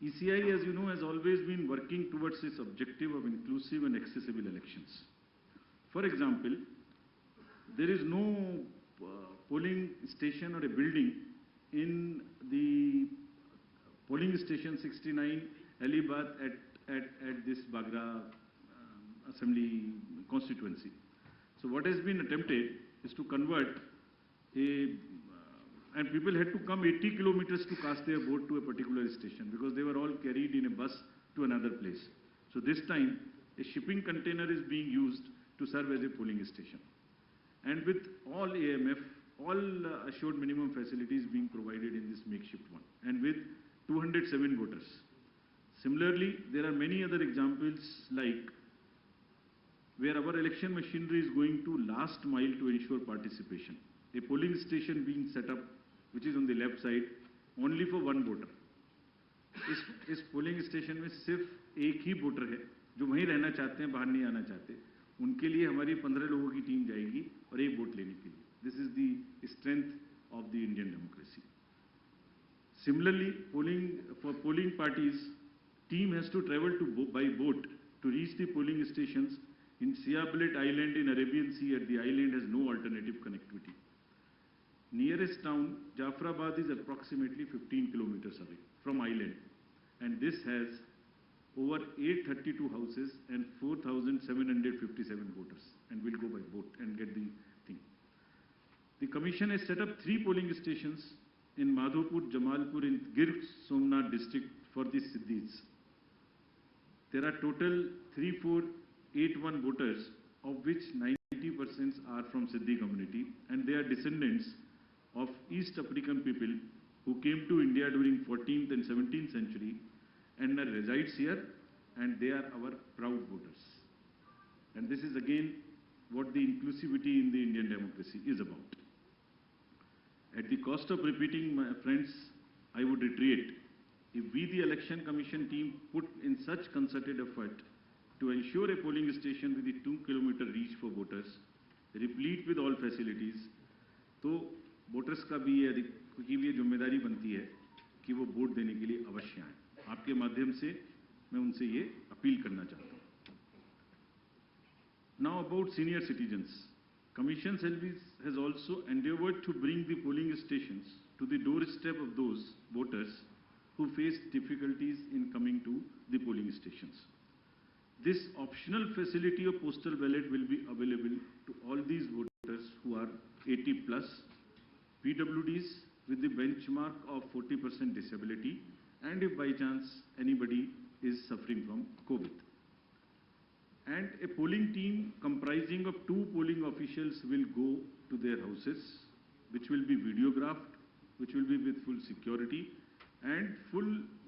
ECI, as you know, has always been working towards its objective of inclusive and accessible elections. For example, there is no polling station or a building in the polling station 69 Alibad at this Bagra Assembly constituency. So what has been attempted is to convert and people had to come 80 kilometers to cast their vote to a particular station because they were all carried in a bus to another place. So this time, a shipping container is being used to serve as a polling station. And with all AMF, all assured minimum facilities being provided in this makeshift one, and with 207 voters. Similarly, there are many other examples like where our election machinery is going to last mile to ensure participation. A polling station being set up, which is on the left side, only for one voter. इस polling station में सिर्फ एक ही voter है, जो वहीं रहना चाहते हैं, बाहर नहीं आना चाहते. उनके लिए हमारी 15 लोगों की टीम जाएगी और एक वोट लेने के लिए. This is the strength of the Indian democracy. Similarly, for polling parties, team has to travel by boat to reach the polling stations in Siabelet Island in Arabian Sea, and the island has no alternative connectivity. Nearest town, Jafrabad, is approximately 15 kilometers away from island, and this has over 832 houses and 4,757 voters, and will go by boat and get the thing. The commission has set up 3 polling stations in Madhopur, Jamalpur in Gir Somnath district for the Siddhis. There are total 3481 voters, of which 90% are from Siddhi community, and they are descendants of East African people who came to India during 14th and 17th century and resides here, and they are our proud voters. And this is again what the inclusivity in the Indian democracy is about. At the cost of repeating, my friends, I would reiterate, if we, the Election Commission team, put in such concerted effort to ensure a polling station with a 2-kilometer reach for voters, replete with all facilities, तो voters का भी ये जिम्मेदारी बनती है कि वो vote देने के लिए अवश्य आएं. आपके माध्यम से मैं उनसे ये अपील करना चाहता हूँ. Now about senior citizens. Commission has also endeavored to bring the polling stations to the doorstep of those voters who face difficulties in coming to the polling stations. This optional facility of postal ballot will be available to all these voters who are 80 plus, PWDs with the benchmark of 40% disability, and if by chance anybody is suffering from COVID. And a polling team comprising of 2 polling officials will go to their houses, which will be videographed, which will be with full security and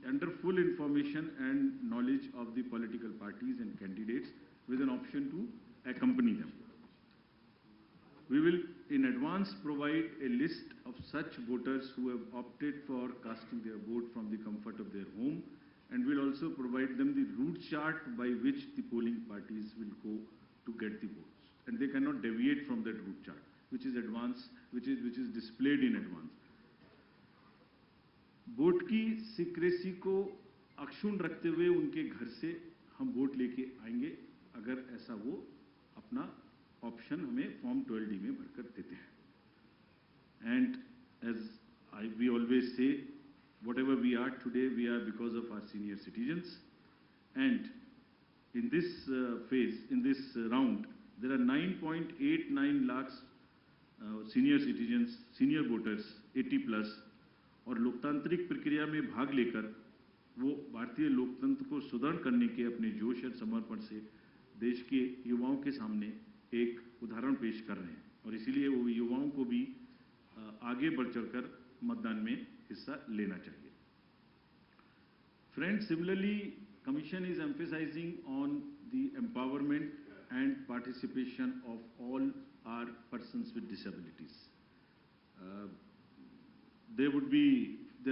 under full information and knowledge of the political parties and candidates, with an option to accompany them. We will in advance provide a list of such voters who have opted for casting their vote from the comfort of their home, and will also provide them the route chart by which the polling parties will go to get the votes, and they cannot deviate from that route chart, which is displayed in advance. Vote की secrecy को अक्षुण्ण रखते हुए उनके घर से हम vote लेके आएंगे, अगर ऐसा वो अपना ऑप्शन हमें फॉर्म 12D में भरकर देते हैं. And as we always say, whatever we are today, we are because of our senior citizens. And in this phase, in this round, there are 9.89 lakhs senior citizens, senior voters, 80 plus, और लोकतांत्रिक प्रक्रिया में भाग लेकर वो भारतीय लोकतंत्र को सुदृढ़ करने के अपने जोश और समर्पण से देश के युवाओं के सामने एक उदाहरण पेश कर रहे हैं, और इसीलिए वो युवाओं को भी आगे बढ़ चढ़कर मतदान में हिस्सा लेना चाहिए. Friends, similarly, Commission is emphasizing on the empowerment and participation of all our persons with disabilities. There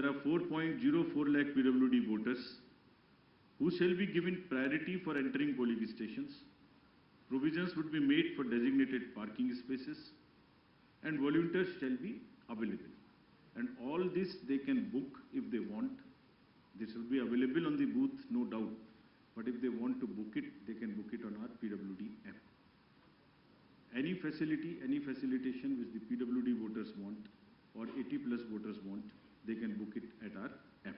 are 4.04 lakh PWD voters who shall be given priority for entering polling stations. Provisions would be made for designated parking spaces, and volunteers shall be available. And all this they can book if they want. This will be available on the booth, no doubt. But if they want to book it, they can book it on our PWD app. Any facility, any facilitation which the PWD voters want or 80+ voters want, they can book it at our app.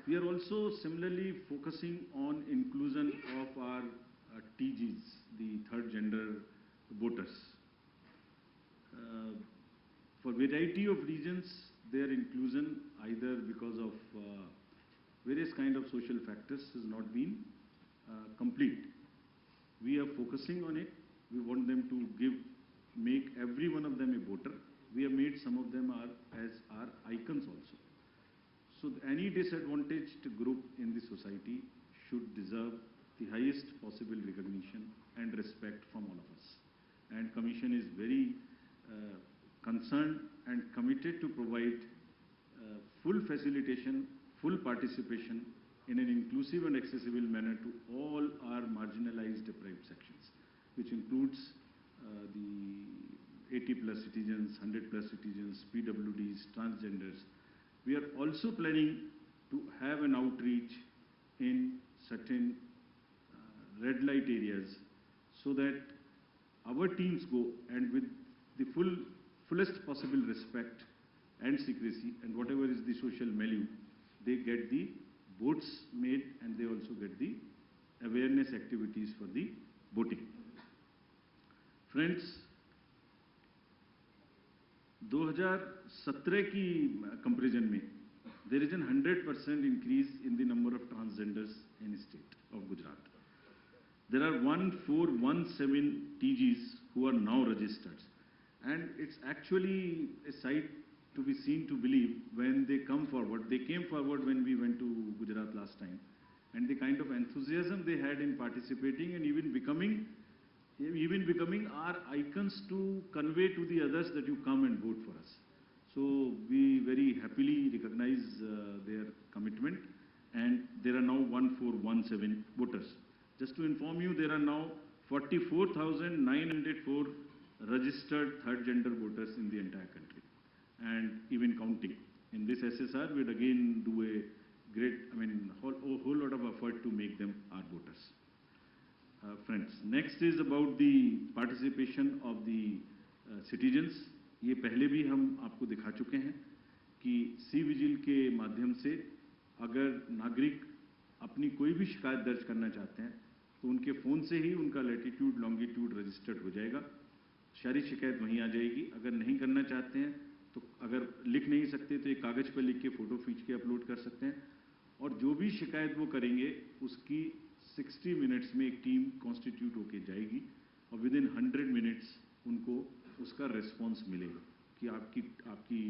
We are also similarly focusing on inclusion of our TGs, the third gender voters. For variety of reasons, their inclusion, either because of various kind of social factors, has not been complete. We are focusing on it. We want them to make every one of them a voter. We have made some of them as our icons also. So any disadvantaged group in the society should deserve the highest possible recognition and respect from all of us. And Commission is very concerned and committed to provide full facilitation, full participation in an inclusive and accessible manner to all our marginalized deprived sections, which includes the 80+ citizens, 100+ citizens, PWDs, transgenders. We are also planning to have an outreach in certain red light areas so that our teams go and with the fullest possible respect and secrecy and whatever is the social milieu, they get the votes made and they also get the awareness activities for the voting. Friends, 2017 की comparison में there is a 100% increase in the number of transgenders in the state of Gujarat. There are 1417 TGs who are now registered, and it's actually a sight to be seen to believe when they come forward. They came forward when we went to Gujarat last time, and the kind of enthusiasm they had in participating and even becoming our icons to convey to the others that you come and vote for us. So we very happily recognize their commitment, and there are now 1417 voters. Just to inform you, there are now 44,904 registered third gender voters in the entire country, and even counting. In this SSR, we'd again do a great, whole lot of effort to make them our voters. Friends, next is about the participation of the citizens. ये पहले भी हम आपको दिखा चुके हैं कि C vigil के माध्यम से अगर नागरिक अपनी कोई भी शिकायत दर्ज करना चाहते हैं तो उनके फ़ोन से ही उनका लैटिट्यूड लॉन्गिट्यूड रजिस्टर्ड हो जाएगा, सारी शिकायत वहीं आ जाएगी। अगर नहीं करना चाहते हैं तो अगर लिख नहीं सकते तो एक कागज़ पर लिख के फ़ोटो खींच के अपलोड कर सकते हैं, और जो भी शिकायत वो करेंगे उसकी 60 मिनट्स में एक टीम कॉन्स्टिट्यूट होके जाएगी और विदिन 100 मिनट्स उनको उसका रिस्पॉन्स मिलेगा कि आपकी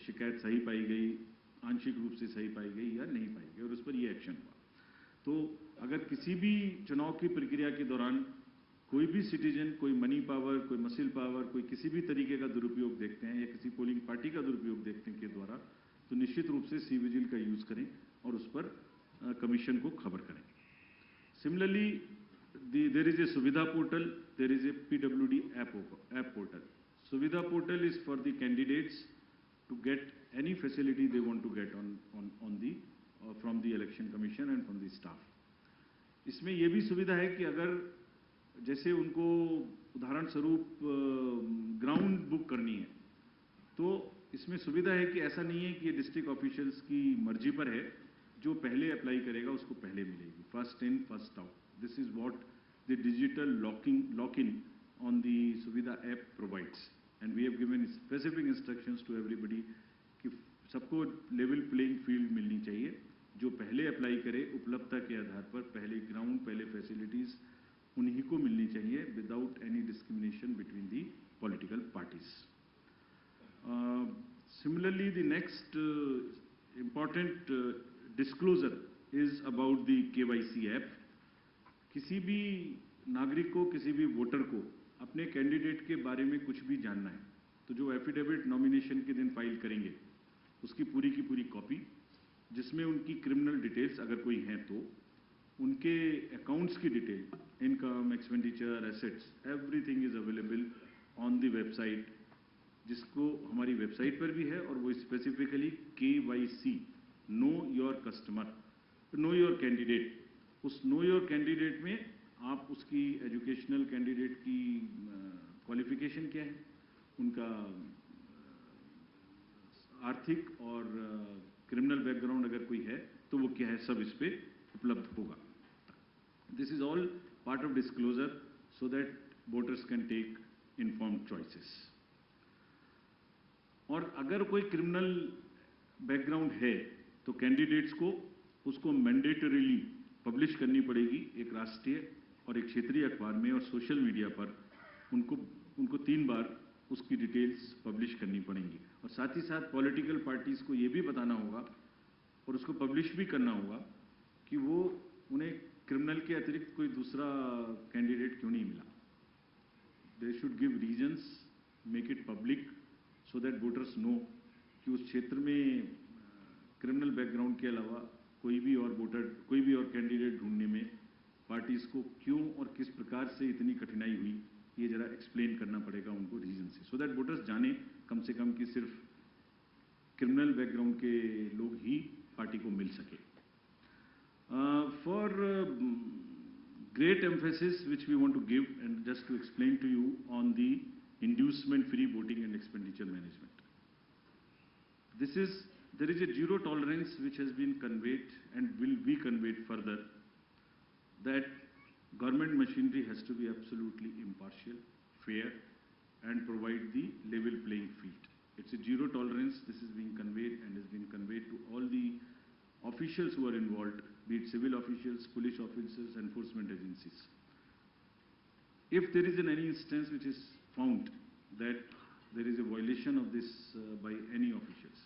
शिकायत सही पाई गई, आंशिक रूप से सही पाई गई या नहीं पाई गई, और उस पर ये एक्शन हुआ। तो अगर किसी भी चुनाव की प्रक्रिया के दौरान कोई भी सिटीजन कोई मनी पावर, कोई मसल पावर, कोई किसी भी तरीके का दुरुपयोग देखते हैं या किसी पोलिंग पार्टी का दुरुपयोग देखते हैं के द्वारा, तो निश्चित रूप से सी विजिल का यूज़ करें और उस पर कमीशन को खबर करें। Similarly, there is a Suvidha portal, there is a PWD app portal. Suvidha portal is for the candidates to get any facility they want to get from the election commission and from the staff. इसमें ये भी सुविधा है कि अगर जैसे उनको उदाहरण स्वरूप ग्राउंड बुक करनी है, तो इसमें सुविधा है कि ऐसा नहीं है कि ये डिस्ट्रिक्ट ऑफिशियल्स की मर्जी पर है, जो पहले अप्लाई करेगा उसको पहले मिलेगी, first in first out. This is what the digital lock in on the Suvidha app provides, and we have given specific instructions to everybody कि सबको लेवल प्लेइंग फील्ड मिलनी चाहिए. जो पहले अप्लाई करे उपलब्धता के आधार पर पहले ग्राउंड, पहले फैसिलिटीज उन्हीं को मिलनी चाहिए without any discrimination between the political parties. Similarly, the next important disclosure is about the KYC app. किसी भी नागरिक को, किसी भी वोटर को अपने कैंडिडेट के बारे में कुछ भी जानना है तो जो एफिडेविट नॉमिनेशन के दिन फाइल करेंगे उसकी पूरी की पूरी कॉपी, जिसमें उनकी क्रिमिनल डिटेल्स अगर कोई हैं तो उनके अकाउंट्स की detail, income, expenditure, assets, everything is available on the website, जिसको हमारी वेबसाइट पर भी है, और वो specifically KYC know your customer, know your candidate. उस नो योर कैंडिडेट में आप उसकी एजुकेशनल कैंडिडेट की क्वालिफिकेशन क्या है, उनका आर्थिक और क्रिमिनल बैकग्राउंड अगर कोई है तो वो क्या है, सब इस पे उपलब्ध होगा। This is all part of disclosure so that voters can take informed choices. और अगर कोई क्रिमिनल बैकग्राउंड है तो कैंडिडेट्स को उसको मैंडेटरीली पब्लिश करनी पड़ेगी एक राष्ट्रीय और एक क्षेत्रीय अखबार में, और सोशल मीडिया पर उनको 3 बार उसकी डिटेल्स पब्लिश करनी पड़ेंगी। और साथ ही साथ पॉलिटिकल पार्टीज को ये भी बताना होगा और उसको पब्लिश भी करना होगा कि वो उन्हें क्रिमिनल के अतिरिक्त कोई दूसरा कैंडिडेट क्यों नहीं मिला। They should give reasons, make it public so that voters know कि उस क्षेत्र में क्रिमिनल बैकग्राउंड के अलावा कोई भी और कैंडिडेट ढूंढने में पार्टीज को क्यों और किस प्रकार से इतनी कठिनाई हुई, ये जरा एक्सप्लेन करना पड़ेगा उनको रीजन से, सो दैट वोटर्स जाने कम से कम कि सिर्फ क्रिमिनल बैकग्राउंड के लोग ही पार्टी को मिल सके। For great emphasis which we want to give, and just to explain to you on the inducement free voting and expenditure management. There is a zero tolerance which has been conveyed and will be conveyed further, that government machinery has to be absolutely impartial, fair, and provide the level playing field. It's a zero tolerance. This is being conveyed and has been conveyed to all the officials who are involved, be it civil officials, police officers, enforcement agencies. If there is any instance which is found that there is a violation of this by any officials,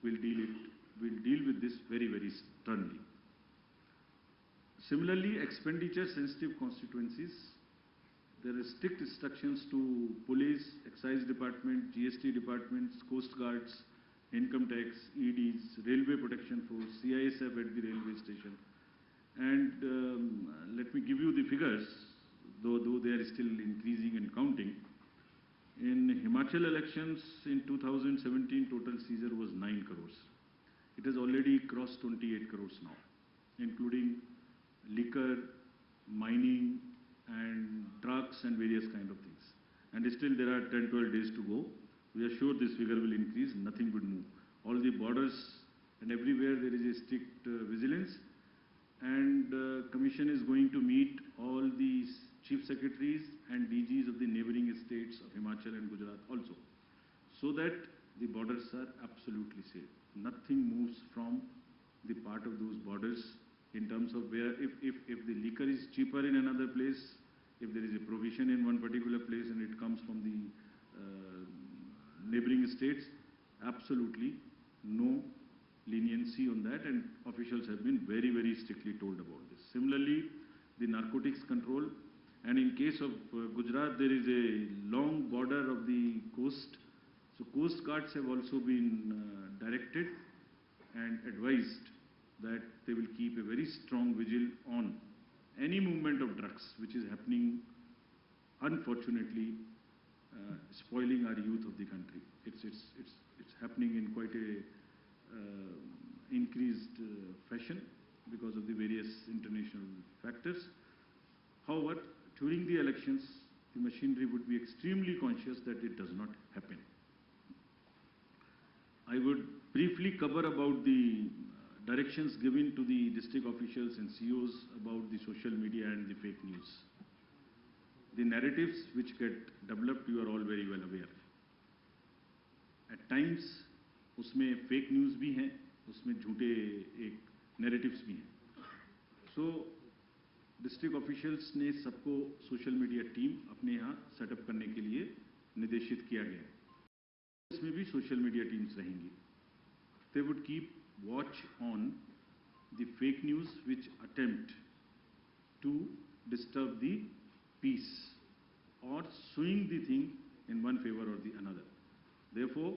we'll deal with this very, very sternly. Similarly, expenditure sensitive constituencies, there are strict instructions to police, excise department, GST departments, coast guards, income tax, EDs, railway protection force, CISF at the railway station. And let me give you the figures, though they are still increasing and counting. In Himachal elections in 2017, total seizure was 9 crores. It has already crossed 28 crores now, including liquor, mining, and drugs and various kind of things. And still there are 10-12 days to go. We are sure this figure will increase, nothing would move. All the borders and everywhere there is a strict vigilance, and Commission is going to meet all the chief secretaries and DGs of the neighboring states of Himachal and Gujarat also, so that the borders are absolutely safe. Nothing moves from the part of those borders in terms of where, if the liquor is cheaper in another place, if there is a provision in one particular place and it comes from the neighboring states, absolutely no leniency on that, and officials have been very, very strictly told about this. Similarly, the narcotics control, and in case of Gujarat, there is a long border of the coast, so coast guards have also been directed and advised that they will keep a very strong vigil on any movement of drugs which is happening, unfortunately, spoiling our youth of the country. It's happening in quite a increased fashion because of the various international factors. However, during the elections, the machinery would be extremely conscious that it does not happen. I would briefly cover about the directions given to the district officials and COs about the social media and the fake news. The narratives which get developed, you are all very well aware. At times, उसमें fake news भी हैं, उसमें झूठे एक narratives भी हैं. So, district officials ने सबको social media team अपने यहाँ setup करने के लिए निर्देशित किया गया है. इसमें भी social media teams रहेंगी. They would keep watch on the fake news which attempt to disturb the peace or swing the thing in one favor or the another. Therefore,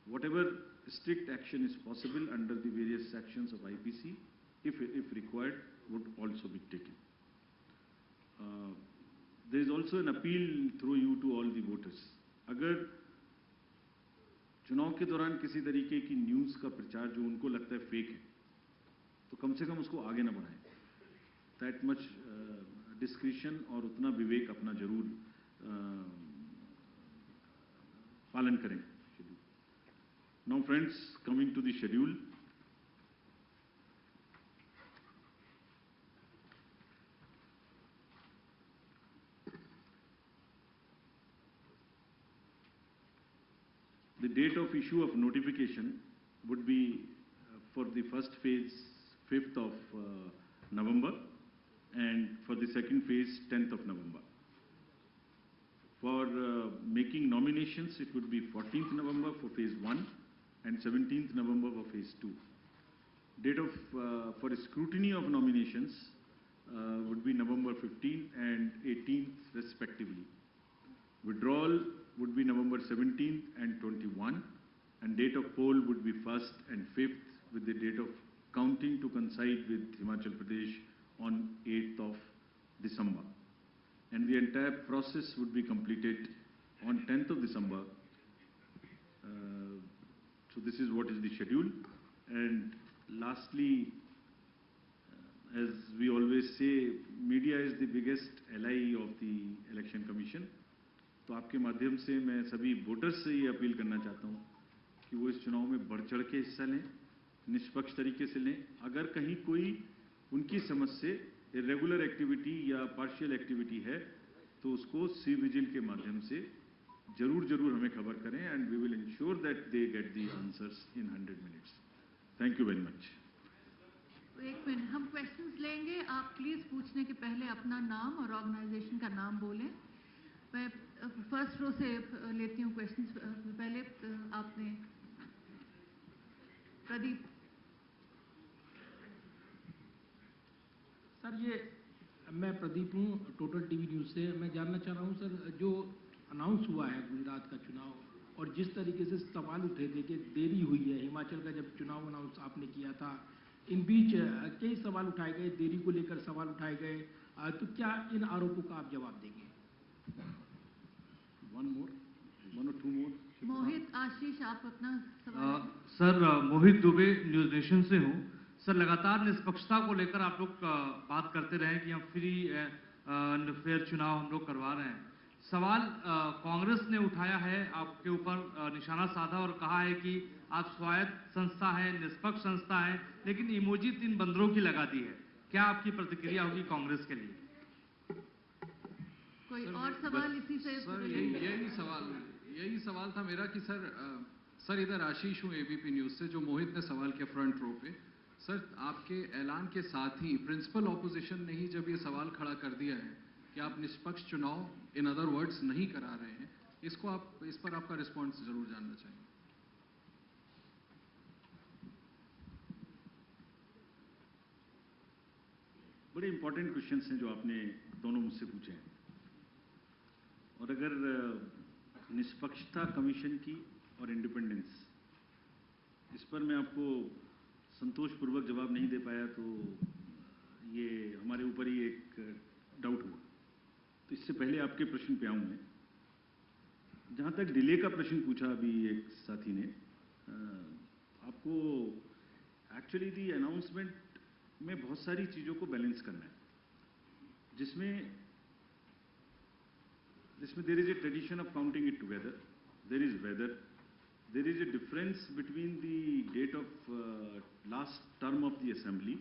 whatever strict action is possible under the various sections of IPC, if required, would also be taken. There is also an appeal through you to all the voters. अगर चुनाव के दौरान किसी तरीके की news का प्रचार जो उनको लगता है फेक है, तो कम से कम उसको आगे ना बढ़ाएं। दैट मच डिस्क्रिशन और उतना विवेक अपना जरूर पालन करें। Now friends, coming to the schedule, the date of issue of notification would be for the first phase 5th of November, and for the second phase 10th of November. For making nominations, it would be 14th November for phase 1 and 17th November for phase 2. Date of for scrutiny of nominations would be November 15th and 18th respectively. Withdrawal would be November 17th and 21, and date of poll would be 1st and 5th, with the date of counting to coincide with Himachal Pradesh on 8th of December. And the entire process would be completed on 10th of December. So this is what is the schedule. And lastly, as we always say, media is the biggest ally of the Election Commission. तो आपके माध्यम से मैं सभी voters से ये appeal करना चाहता हूँ कि वो इस चुनाव में बढ़ चढ़ के हिस्सा लें, निष्पक्ष तरीके से लें। अगर कहीं कोई उनकी समझ से इरेगुलर एक्टिविटी या पार्शियल एक्टिविटी है तो उसको सी विजिल के माध्यम से जरूर हमें खबर करें, and we will ensure that they get the answers in 100 minutes. Thank you very much. एक मिनट, हम क्वेश्चंस लेंगे। आप प्लीज पूछने के पहले अपना नाम और ऑर्गेनाइजेशन का नाम बोलें। मैं फर्स्ट रो से लेती हूँ क्वेश्चंस। पहले आपने प्रदीप। सर, ये मैं प्रदीप हूँ, टोटल टीवी न्यूज़ से। मैं जानना चाह रहा हूँ सर, जो अनाउंस हुआ है गुजरात का चुनाव और जिस तरीके से सवाल उठे थे कि देरी हुई है, हिमाचल का जब चुनाव अनाउंस आपने किया था, इन बीच कई सवाल उठाए गए, देरी को लेकर सवाल उठाए गए, तो क्या इन आरोपों का आप जवाब देंगे? one or two more। मोहित, आशीष, आप अपना सवाल। सर, मोहित दुबे, न्यूज़ नेशन से हूँ। सर, लगातार निष्पक्षता को लेकर आप लोग बात करते रहे कि हम फ्री एंड फेयर चुनाव हम लोग करवा रहे हैं। सवाल कांग्रेस ने उठाया है, आपके ऊपर निशाना साधा और कहा है कि आप स्वायत्त संस्था है, निष्पक्ष संस्था है, लेकिन इमोजी 3 बंदरों की लगा दी है। क्या आपकी प्रतिक्रिया होगी कांग्रेस के लिए? कोई और सवाल इसी से? सर, यही सवाल था मेरा कि सर इधर आशीष हूँ एबीपी न्यूज़ से, जो मोहित ने सवाल किया फ्रंट रो पे। सर, आपके ऐलान के साथ ही प्रिंसिपल ऑपोजिशन ने ही जब ये सवाल खड़ा कर दिया है कि आप निष्पक्ष चुनाव, इन अदर वर्ड्स, नहीं करा रहे हैं, इस पर आपका रिस्पॉन्स जरूर जानना चाहिए। बड़े इंपॉर्टेंट क्वेश्चंस हैं जो आपने दोनों मुझसे पूछे हैं, और अगर निष्पक्षता कमीशन की और इंडिपेंडेंस, इस पर मैं आपको संतोषपूर्वक जवाब नहीं दे पाया तो ये हमारे ऊपर ही एक डाउट हुआ। तो इससे पहले आपके प्रश्न पे आऊँ मैं। जहाँ तक डिले का प्रश्न पूछा अभी एक साथी ने, आपको एक्चुअली दी अनाउंसमेंट में बहुत सारी चीज़ों को बैलेंस करना है, जिसमें there is a tradition of counting it together, there is weather, there is a difference between the date of last term of the assembly,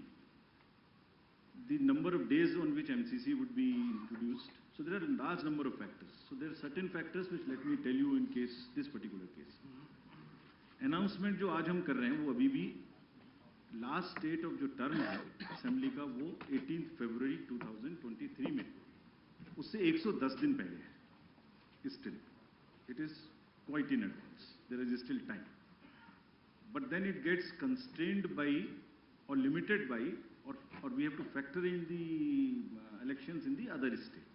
the number of days on which MCC would be introduced. So there are a large number of factors. So there are certain factors which let me tell you in case, this particular case. Announcement जो आज हम कर रहे हैं वो अभी भी last date of जो टर्म है असेंबली का वो 18 फरवरी 2023 में, उससे 110 दिन पहले है। Still, it is quite in advance. There is still time. But then it gets constrained by or limited by, or we have to factor in the elections in the other state.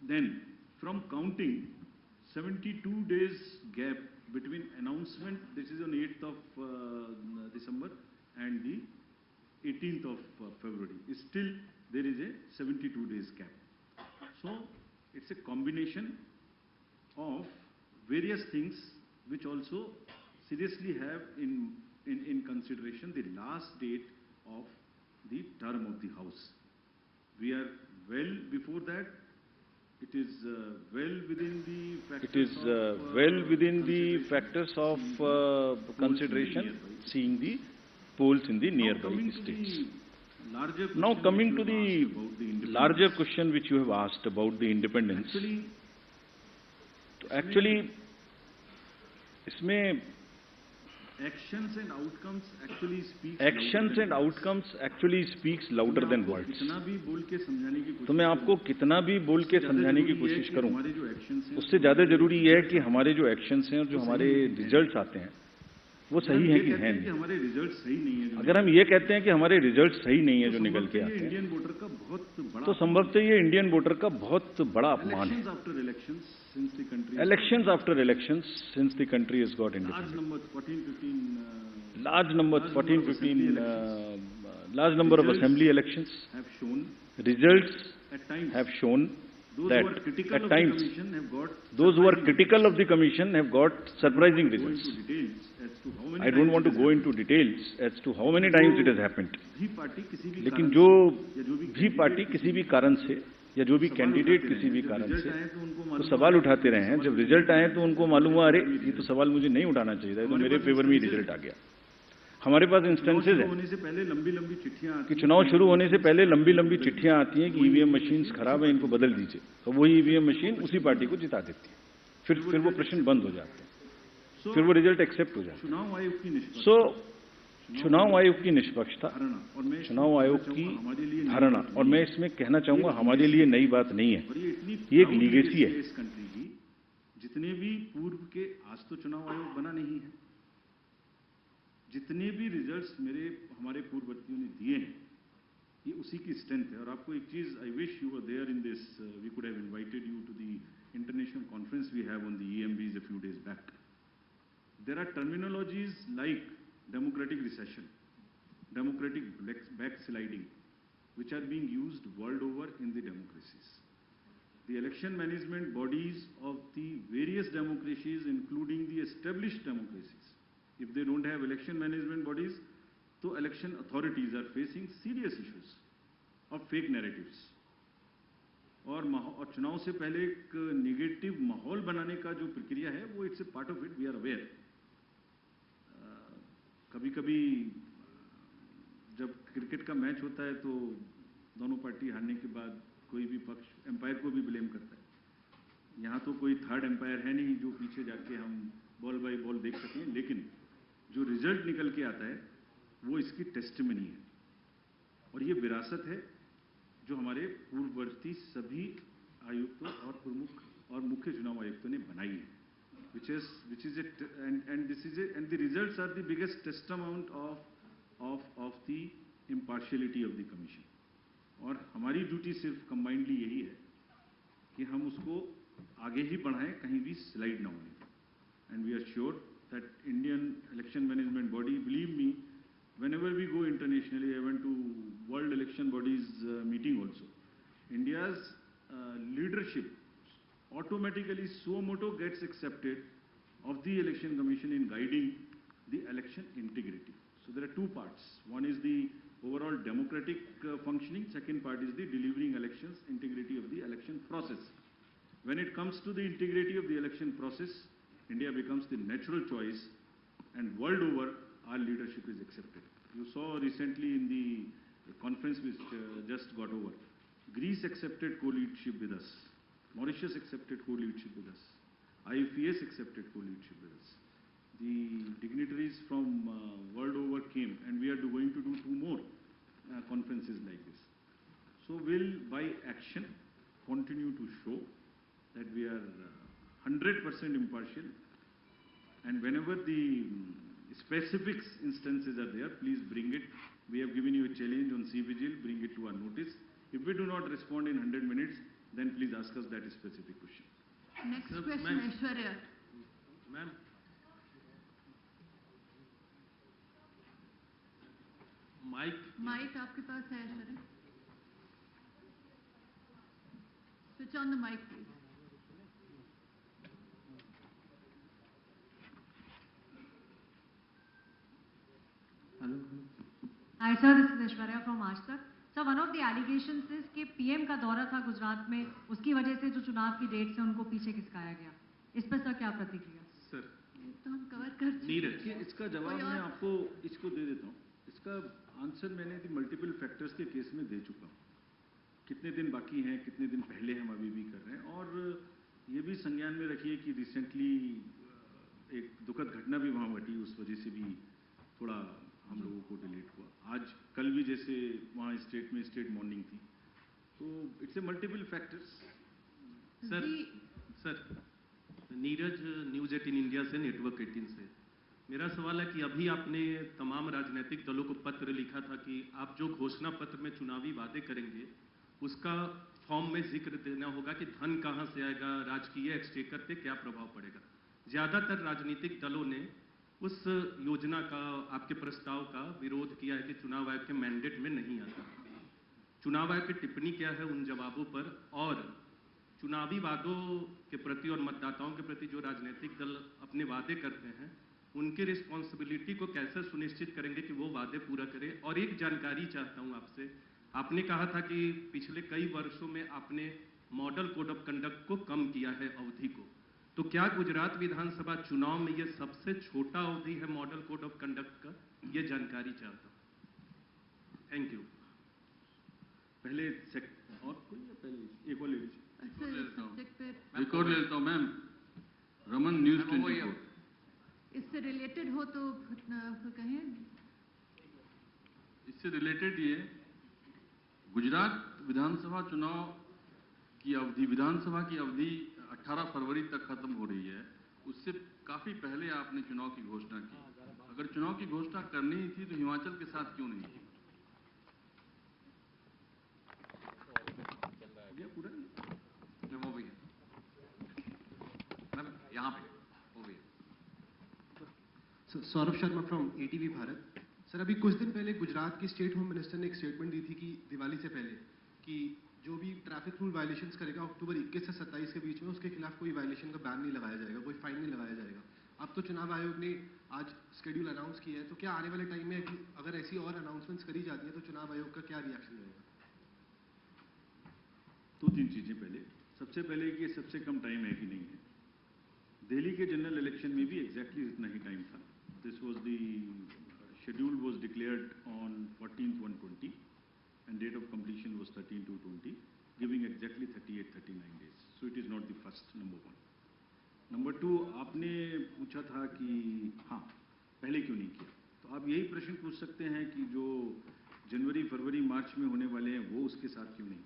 Then, from counting, 72 days gap between announcement, this is on 8th of December, and the 18th of February. Still, there is a 72 days gap. So, it's a combination of various things which also seriously have in consideration the last date of the term of the House. We are well before that. It is well within the factors of consideration, seeing the polls in the nearby states. Now coming to the larger question which you have asked about the independence. Actually, इसमें actions and outcomes actually speaks louder than words. तो मैं आपको कितना भी बोल के समझाने की कोशिश करूं, उससे ज्यादा जरूरी यह है कि हमारे जो एक्शंस हैं और जो हमारे रिजल्ट्स आते हैं वो सही है कि हैं। हमारे रिजल्ट सही नहीं है, अगर हम ये कहते हैं कि हमारे रिजल्ट सही नहीं है जो निकल के आते हैं, इंडियन वोटर का बहुत बड़ा, तो संभवतः ये इंडियन वोटर का बहुत बड़ा अपमान है। Elections after elections since the country has got independence. Large number of assembly elections have shown, results have shown that at times those who are critical of the commission have got surprising results. I don't want to go into details as to how many times it has happened. लेकिन जो भी party किसी भी कारण से या जो भी कैंडिडेट किसी भी कारण से तो सवाल उठाते रहे हैं, जब रिजल्ट आए तो उनको मालूम हुआ अरे ये तो सवाल मुझे नहीं उठाना चाहिए था, तो मेरे फेवर में ही रिजल्ट आ गया। हमारे पास इंस्टेंसेस है कि चुनाव शुरू होने से पहले लंबी लंबी चिट्ठियां आती हैं कि ईवीएम मशीन्स खराब है, इनको बदल दीजिए, तो वही ईवीएम मशीन उसी पार्टी को जिता देती है, फिर वो प्रश्न बंद हो जाते हैं, फिर वो रिजल्ट एक्सेप्ट हो जाता है। चुनाव आयोग की निष्पक्षता, चुनाव आयोग की धारणा, और मैं इसमें कहना चाहूंगा हमारे लिए नई बात नहीं है, ये एक लीगेसी है। इस कंट्री की जितने भी पूर्व के, आज तो चुनाव आयोग बना नहीं है, जितने भी रिजल्ट्स हमारे पूर्ववर्तियों ने दिए हैं ये उसी की स्ट्रेंथ है। और आपको एक चीज, I wish you were there in this, we could have invited you to the international conference we have on the EMBs a few days back. There are terminologies like democratic recession, democratic backsliding, which are being used world over in the democracies. The election management bodies of the various democracies, including the established democracies, if they don't have election management bodies, so election authorities are facing serious issues of fake narratives. और चुनाव से पहले एक negative माहौल बनाने का जो प्रक्रिया है वो it's a part of it, we are aware. कभी कभी जब क्रिकेट का मैच होता है तो दोनों पार्टी हारने के बाद कोई भी पक्ष एम्पायर को भी ब्लेम करता है। यहाँ तो कोई थर्ड एम्पायर है नहीं जो पीछे जाके हम बॉल बाय बॉल देख सकें, लेकिन जो रिजल्ट निकल के आता है वो इसकी टेस्टिमनी है और ये विरासत है जो हमारे पूर्ववर्ती सभी आयुक्तों और प्रमुख और मुख्य चुनाव आयुक्तों ने बनाई है, which is it, and the results are the biggest testament of the impartiality of the commission. और हमारी ड्यूटी सिर्फ कंबाइंडली यही है कि हम उसको आगे ही बढ़ाएं, कहीं भी स्लाइड ना होने। And we are sure that Indian election management body, believe me, whenever we go internationally, I went to World Election Bodies meeting also, India's leadership automatically suo moto gets accepted of the election commission in guiding the election integrity. So there are two parts. One is the overall democratic functioning. Second part is the delivering elections, integrity of the election process. When it comes to the integrity of the election process, India becomes the natural choice, and world over our leadership is accepted. You saw recently in the conference which just got over, Greece accepted co-leadership with us. Mauritius accepted co-leadership with us. IFES accepted co-leadership with us. The dignitaries from world over came, and we are going to do 2 more conferences like this. So we'll, by action, continue to show that we are 100% impartial, and whenever the specifics instances are there, please bring it. We have given you a challenge on C-Vigil, bring it to our notice. If we do not respond in 100 minutes, then please ask us that specific question. Next question, Aishwarya. Ma'am. Mic आपके पास है Aishwarya? Switch on the mic, please. Hi sir, this is Aishwarya from Aaj Tak. Sir, one of the allegations is कि PM का दौरा था गुजरात में, उसकी वजह से जो चुनाव की डेट से उनको पीछे खिसकाया गया. इस पर सर क्या प्रतिक्रिया? सर ये तो हम कवर कर चुके नीरज हैं. कि इसका जवाब कोई मैं और? आपको इसको दे देता हूँ. इसका आंसर मैंने मल्टीपल फैक्टर्स के केस में दे चुका हूँ. कितने दिन बाकी हैं, कितने दिन पहले हम अभी भी कर रहे हैं. और ये भी संज्ञान में रखिए कि रिसेंटली एक दुखद घटना भी वहाँ घटी, उस वजह से भी थोड़ा हम लोगों को डिलीट हुआ. आज कल भी जैसे वहाँ स्टेट में स्टेट मॉर्निंग थी, तो it's a multiple factors. Sir ji, sir Neeraj news 18 India से, नेटवर्क 18 से. मेरा सवाल है कि अभी आपने तमाम राजनीतिक दलों को पत्र लिखा था कि आप जो घोषणा पत्र में चुनावी वादे करेंगे उसका फॉर्म में जिक्र देना होगा कि धन कहां से आएगा, राजकीय एक्सचेकर पे क्या प्रभाव पड़ेगा. ज़्यादातर राजनीतिक दलों ने उस योजना का, आपके प्रस्ताव का विरोध किया है कि चुनाव आयोग के मैंडेट में नहीं आता. चुनाव आयोग की टिप्पणी क्या है उन जवाबों पर, और चुनावी वादों के प्रति और मतदाताओं के प्रति जो राजनीतिक दल अपने वादे करते हैं उनकी रिस्पॉन्सिबिलिटी को कैसे सुनिश्चित करेंगे कि वो वादे पूरा करें. और एक जानकारी चाहता हूं आपसे, आपने कहा था कि पिछले कई वर्षों में आपने मॉडल कोड ऑफ कंडक्ट को कम किया है अवधि को, तो क्या गुजरात विधानसभा चुनाव में ये सबसे छोटा अवधि है मॉडल कोड ऑफ कंडक्ट का? ये जानकारी चाहता हूं. Thank you. पहले और कोई या पहले एक और लेडीज. सर इस सब्जेक्ट पे रिकॉर्ड ले लेता हूँ मैम. रमन न्यूज़ 24. इससे रिलेटेड हो तो कहें. इससे रिलेटेड ये गुजरात विधानसभा चुनाव की अवधि, विधानसभा की अवधि 18 फरवरी तक खत्म हो रही है. उससे काफी पहले आपने चुनाव की घोषणा की. अगर चुनाव की घोषणा करनी ही थी तो हिमाचल के साथ क्यों नहीं की? हो गया पूरा. वो भी है मैम, यहाँ पे वो भी है. Saurabh Sharma from ATV Bharat. Sir, अभी कुछ दिन पहले गुजरात की स्टेट होम मिनिस्टर ने एक स्टेटमेंट दी थी कि दिवाली से पहले कि जो भी ट्रैफिक रूल वायलेशंस करेगा अक्टूबर 21 से 27 के बीच में उसके खिलाफ कोई वायलेशन का बैन नहीं लगाया जाएगा, कोई फाइन नहीं लगाया जाएगा. अब तो चुनाव आयोग ने आज शेड्यूल अनाउंस किया है, तो क्या आने वाले टाइम में अगर ऐसी और अनाउंसमेंट्स करी जाती है तो चुनाव आयोग का क्या रिएक्शन रहेगा? दो तीन चीजें. पहले सबसे पहले कि सबसे कम टाइम है कि नहीं है. दिल्ली के जनरल इलेक्शन में भी एग्जैक्टली इतना ही टाइम था. This was the schedule was declared on 14/1/20 and date of completion was 13/2/20, giving exactly 38-39 days. So it is not the first, number one. Number two, आपने पूछा था कि हाँ पहले क्यों नहीं किया, तो आप यही प्रश्न पूछ सकते हैं कि जो जनवरी फरवरी मार्च में होने वाले हैं वो उसके साथ क्यों नहीं.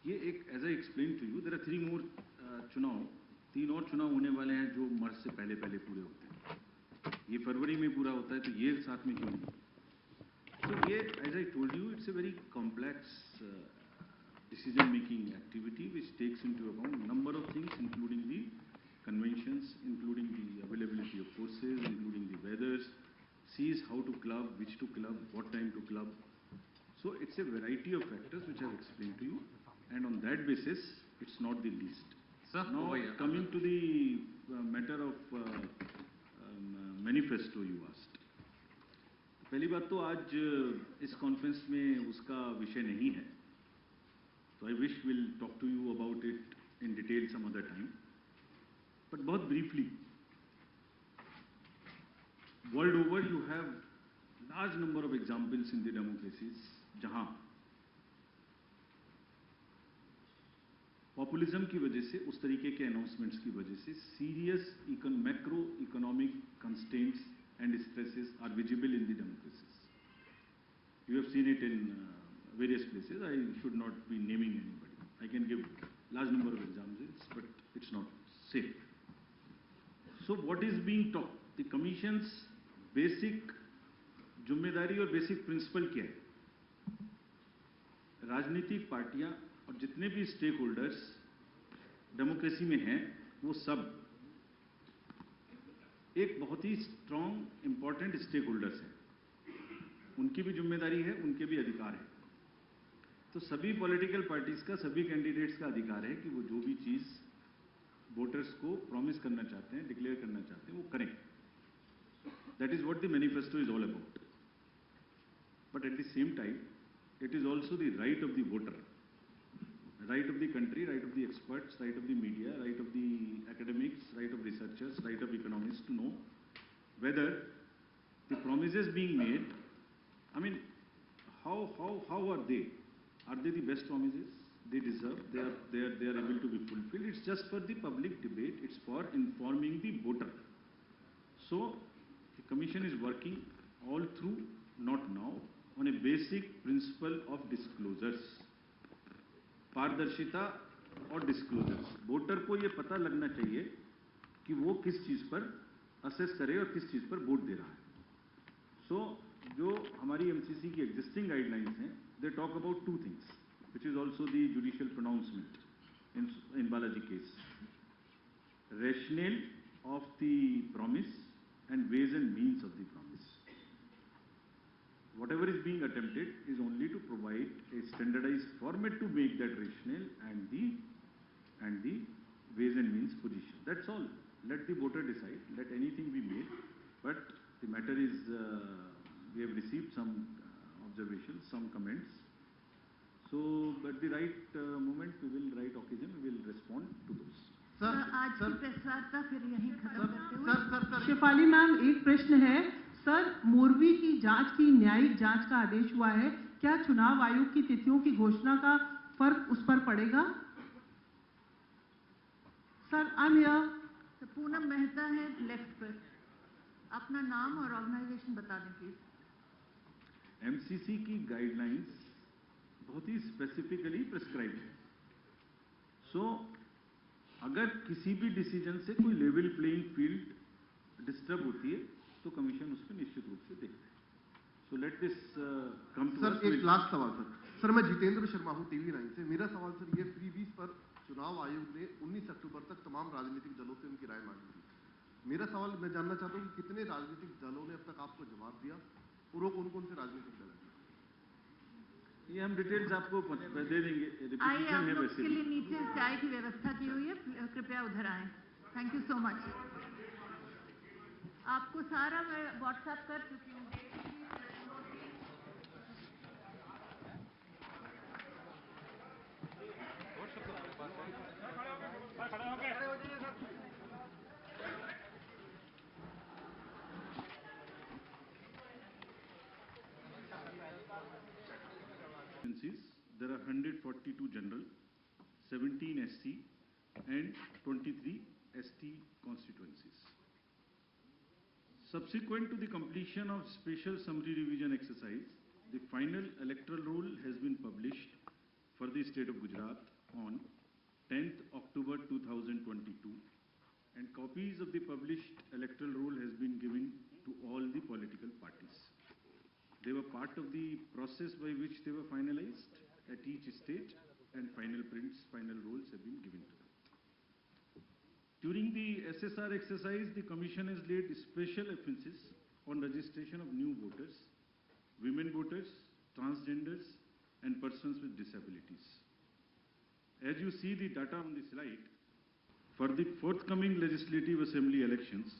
ये एक, as I explain to you, there are 3 more चुनाव, 3 और चुनाव होने वाले हैं जो मार्च से पहले पहले पूरे होते हैं. ये फरवरी में पूरा होता है तो ये साथ में क्यों नहीं. तो ये, as I told you, it's a very complex decision making activity which takes into account number of things, including the conventions, including the availability of forces, including the weathers, sees how to club, which to club, what time to club. So it's a variety of factors which I have explained to you, and on that basis it's not the least. Sir, Now coming to the matter of manifesto you asked. पहली बात तो आज इस conference में उसका विषय नहीं है, तो I wish will talk to you about it in detail some other time. But बहुत briefly, world over you have large number of examples in the democracies जहां पॉपुलिज्म की वजह से, उस तरीके के अनाउंसमेंट्स की वजह से serious macro economic constraints and stresses are visible in the democracies. You have seen it in various places. I should not be naming anybody. I can give large number of examples but it's not safe. So what is being talk, the commissions basic जिम्मेदारी और basic principle क्या है. राजनीतिक पार्टियां और जितने भी stake holders democracy में हैं वो सब एक बहुत ही स्ट्रॉन्ग इंपॉर्टेंट स्टेक होल्डर्स हैं. उनकी भी जिम्मेदारी है, उनके भी अधिकार है. तो सभी पॉलिटिकल पार्टीज का, सभी कैंडिडेट्स का अधिकार है कि वो जो भी चीज वोटर्स को प्रॉमिस करना चाहते हैं, डिक्लेयर करना चाहते हैं, वो करें. That is what the manifesto is all about. but at the same time, it is also the right of the voter, right of the country, right of the experts, right of the media, right of the academics, right of researchers, right of economists to know whether the promises being made, I mean, how are they? Are they the best promises they deserve? They are able to be fulfilled. It's just for the public debate. It's for informing the voter. So the commission is working all through, not now, on a basic principle of disclosures. पारदर्शिता और disclosures. Voter को ये पता लगना चाहिए कि वो किस चीज पर असेस करे और किस चीज पर वोट दे रहा है. सो जो हमारी एमसीसी की एग्जिस्टिंग गाइडलाइंस हैं, they talk about two things, which is also the judicial pronouncement in Balaji case. Rationale of the promise and ways and means of the promise. Whatever is being attempted is only to provide a standardized format to make that rationale and the ways and means position. That's all. Let the voter decide. Let anything be made. But the matter is, we have received some observations, some comments. So, at the right moment, we will, right occasion, we will respond to those. आज की press वार्ता फिर यहीं खत्म करते हुए Shefali ma'am, एक प्रश्न है सर, मोरबी की जांच की न्यायिक जांच का आदेश हुआ है, क्या चुनाव आयोग की तिथियों की घोषणा का फर्क उस पर पड़ेगा? Sir, I'm here. Poonam Mehta है लेफ्ट पर. अपना नाम और ऑर्गेनाइजेशन बता दें प्लीज. एमसीसी की गाइडलाइंस बहुत ही स्पेसिफिकली प्रिस्क्राइब है. सो अगर किसी भी डिसीजन से कोई लेवल प्लेइंग फील्ड डिस्टर्ब होती है तो कमीशन उस पर निश्चित रूप से देखता है. So let this come to. Sir, एक लास्ट सवाल सर, मैं जितेंद्र शर्मा हूँ TV9 से. मेरा सवाल सर, ये फ्रीबीज पर चुनाव आयोग ने 19 अक्टूबर तक तमाम राजनीतिक दलों से उनकी राय मांगी थी. मेरा सवाल, मैं जानना चाहता हूँ कि कितने राजनीतिक दलों ने अब तक आपको जवाब दिया और वो कौन कौन से राजनीतिक दल हैं? ये हम डिटेल्स आपको दे देंगे. आइए, आप लोग के लिए नीचे चाय की व्यवस्था की हुई है, कृपया उधर आएं. Thank you so much. आपको सारा मैं व्हाट्सएप कर चुकी हूँ. There are 142 general, 17 SC and 23 ST constituencies. Subsequent to the completion of special summary revision exercise, the final electoral roll has been published for the state of Gujarat on 10th October 2022, and copies of the published electoral roll has been given to all the political parties. They were part of the process by which they were finalized at each stage, and final prints, final rolls have been given to them. During the SSR exercise, the Commission has laid special emphasis on registration of new voters, women voters, transgenders, and persons with disabilities. As you see the data on the slide, for the forthcoming Legislative Assembly elections,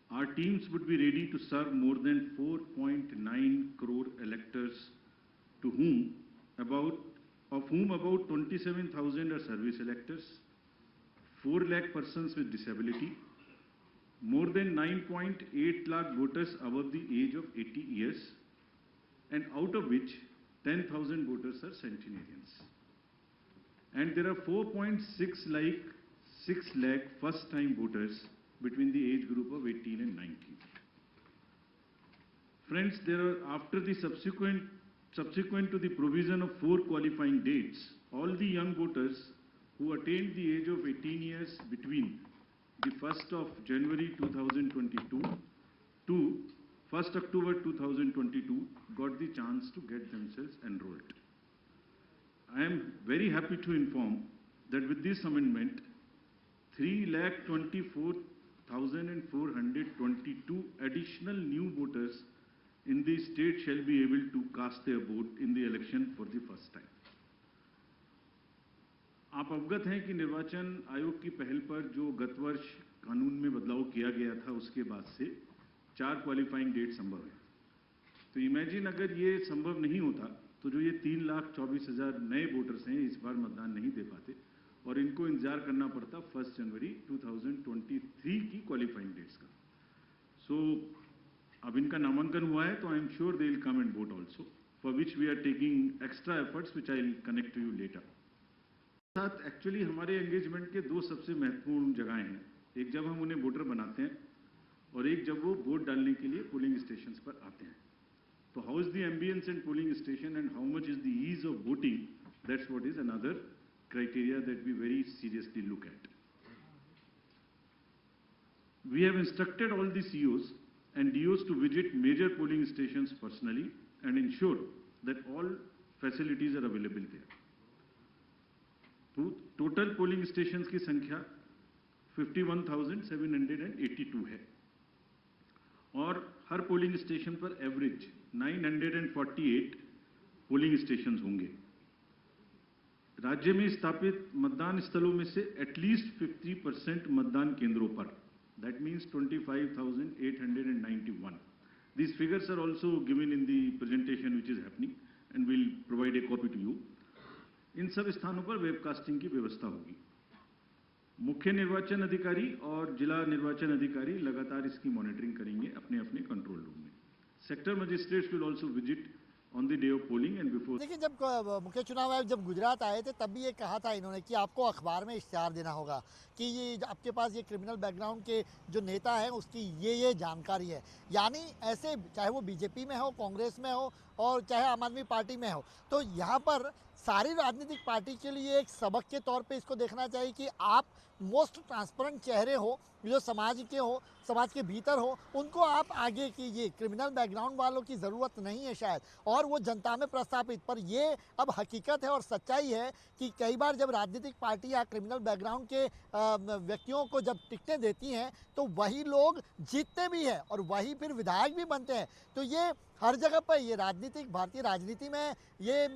our teams would be ready to serve more than 4.9 crore electors, of whom about 27,000 are service electors, 4 lakh persons with disability, more than 9.8 lakh voters above the age of 80 years, and out of which 10,000 voters are centenarians. And there are 4.6 lakh first-time voters between the age group of 18 and 19. Friends, there are, after the subsequent to the provision of 4 qualifying dates, all the young voters who attained the age of 18 years between the 1st of January 2022 to 1st October 2022 got the chance to get themselves enrolled. I am very happy to inform that with this amendment, 3,24,422 additional new voters in the state shall be able to cast their vote in the election for the first time. आप अवगत हैं कि निर्वाचन आयोग की पहल पर जो गत वर्ष कानून में बदलाव किया गया था, उसके बाद से 4 क्वालिफाइंग डेट संभव है. तो इमेजिन अगर ये संभव नहीं होता तो जो ये 3,24,000 नए वोटर्स हैं इस बार मतदान नहीं दे पाते और इनको इंतजार करना पड़ता 1 जनवरी 2023 की क्वालिफाइंग डेट्स का। सो अब इनका नामांकन हुआ है तो I am sure they will come and vote also, for which we are taking extra efforts which I will connect to you later. साथ एक्चुअली हमारे एंगेजमेंट के दो सबसे महत्वपूर्ण जगहें हैं, एक जब हम उन्हें वोटर बनाते हैं और एक जब वो वोट डालने के लिए पोलिंग स्टेशन पर आते हैं। तो how is the ambience in polling station and how much is the ease of voting, that's what is another criteria that we very seriously look at. We have instructed all the CEOs and DOs to visit major polling stations personally and ensure that all facilities are available there. Total polling stations की संख्या 51,782 है और हर polling station पर average 948 polling station होंगे। राज्य में स्थापित मतदान स्थलों में से एटलीस्ट 50% मतदान केंद्रों पर, that means 25,891। These figures are also given in the presentation which is happening and we'll provide a copy to you. इन सब स्थानों पर वेबकास्टिंग की व्यवस्था होगी। मुख्य निर्वाचन अधिकारी और जिला निर्वाचन अधिकारी लगातार इसकी मॉनिटरिंग करेंगे अपने अपने कंट्रोल रूम में। Sector magistrates will also visit on the day of polling and before. देखिए, जब मुख्य चुनाव आयोग जब गुजरात आए थे तब भी ये कहा था इन्होंने कि आपको अखबार में इश्तिहार देना होगा कि ये आपके पास ये क्रिमिनल बैकग्राउंड के जो नेता हैं उसकी ये जानकारी है। यानी ऐसे चाहे वो बीजेपी में हो, कांग्रेस में हो और चाहे आम आदमी पार्टी में हो, तो यहाँ पर सारी राजनीतिक पार्टी के लिए एक सबक के तौर पे इसको देखना चाहिए कि आप मोस्ट ट्रांसपेरेंट चेहरे हो, जो समाज के हो, समाज के भीतर हो, उनको आप आगे कीजिए। क्रिमिनल बैकग्राउंड वालों की ज़रूरत नहीं है शायद, और वो जनता में प्रस्थापित। पर ये अब हकीकत है और सच्चाई है कि कई बार जब राजनीतिक पार्टियाँ क्रिमिनल बैकग्राउंड के व्यक्तियों को जब टिकटें देती हैं तो वही लोग जीतते भी हैं और वही फिर विधायक भी बनते हैं। तो ये हर जगह पर ये राजनीतिक भारतीय राजनीति में ये